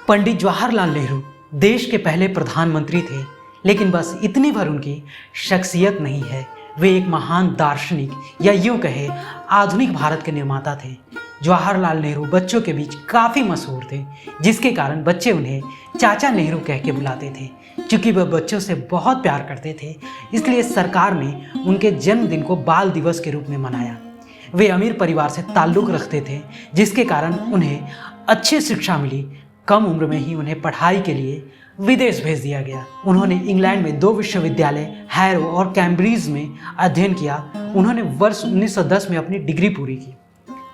पंडित जवाहरलाल नेहरू देश के पहले प्रधानमंत्री थे, लेकिन बस इतनी भर उनकी शख्सियत नहीं है। वे एक महान दार्शनिक या यूं कहे आधुनिक भारत के निर्माता थे। जवाहरलाल नेहरू बच्चों के बीच काफ़ी मशहूर थे, जिसके कारण बच्चे उन्हें चाचा नेहरू कह के बुलाते थे। चूँकि वह बच्चों से बहुत प्यार करते थे, इसलिए सरकार ने उनके जन्मदिन को बाल दिवस के रूप में मनाया। वे अमीर परिवार से ताल्लुक़ रखते थे, जिसके कारण उन्हें अच्छी शिक्षा मिली। कम उम्र में ही उन्हें पढ़ाई के लिए विदेश भेज दिया गया। उन्होंने इंग्लैंड में 2 विश्वविद्यालय हैरो और कैम्ब्रिज में अध्ययन किया। उन्होंने वर्ष 1910 में अपनी डिग्री पूरी की।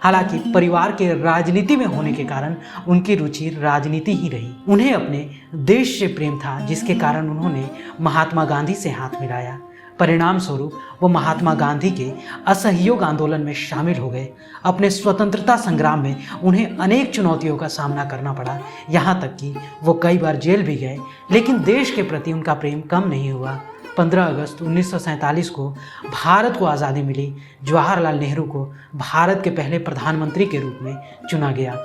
हालांकि परिवार के राजनीति में होने के कारण उनकी रुचि राजनीति ही रही। उन्हें अपने देश से प्रेम था, जिसके कारण उन्होंने महात्मा गांधी से हाथ मिलाया। परिणाम स्वरूप वो महात्मा गांधी के असहयोग आंदोलन में शामिल हो गए। अपने स्वतंत्रता संग्राम में उन्हें अनेक चुनौतियों का सामना करना पड़ा, यहाँ तक कि वो कई बार जेल भी गए, लेकिन देश के प्रति उनका प्रेम कम नहीं हुआ। 15 अगस्त 1947 को भारत को आज़ादी मिली। जवाहरलाल नेहरू को भारत के पहले प्रधानमंत्री के रूप में चुना गया।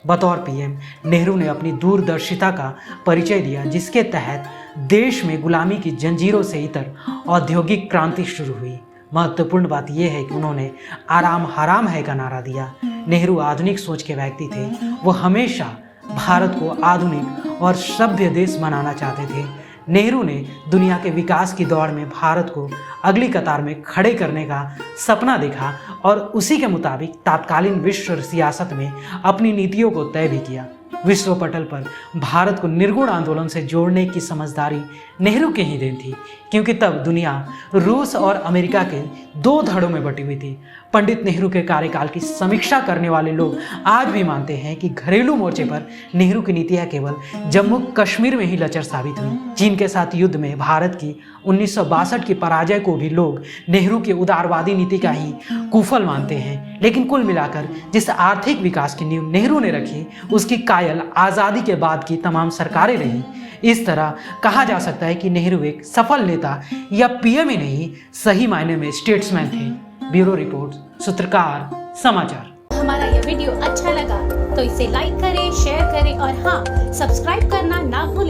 बतौर पीएम नेहरू ने अपनी दूरदर्शिता का परिचय दिया, जिसके तहत देश में गुलामी की जंजीरों से इतर औद्योगिक क्रांति शुरू हुई। महत्वपूर्ण बात यह है कि उन्होंने आराम हराम है का नारा दिया। नेहरू आधुनिक सोच के व्यक्ति थे। वो हमेशा भारत को आधुनिक और सभ्य देश बनाना चाहते थे। नेहरू ने दुनिया के विकास की दौड़ में भारत को अगली कतार में खड़े करने का सपना देखा और उसी के मुताबिक तत्कालीन विश्व सियासत में अपनी नीतियों को तय भी किया। विश्व पटल पर भारत को निर्गुण आंदोलन से जोड़ने की समझदारी नेहरू के ही देन थी, क्योंकि तब दुनिया रूस और अमेरिका के 2 धड़ों में बटी हुई थी। पंडित नेहरू के कार्यकाल की समीक्षा करने वाले लोग आज भी मानते हैं कि घरेलू मोर्चे पर नेहरू की नीतियां केवल जम्मू कश्मीर में ही लचर साबित हुई। चीन के साथ युद्ध में भारत की 1962 की पराजय को भी लोग नेहरू की उदारवादी नीति का ही कुफल मानते हैं। लेकिन कुल मिलाकर जिस आर्थिक विकास की नींव नेहरू ने रखी, उसकी कायल आज़ादी के बाद की तमाम सरकारें रहीं। इस तरह कहा जा सकता है कि नेहरू एक सफल नेता या पीएम ही नहीं, सही मायने में स्टेट्समैन थे। ब्यूरो रिपोर्ट, सूत्रकार समाचार। हमारा यह वीडियो अच्छा लगा तो इसे लाइक करें, शेयर करें और हाँ, सब्सक्राइब करना ना भूलें।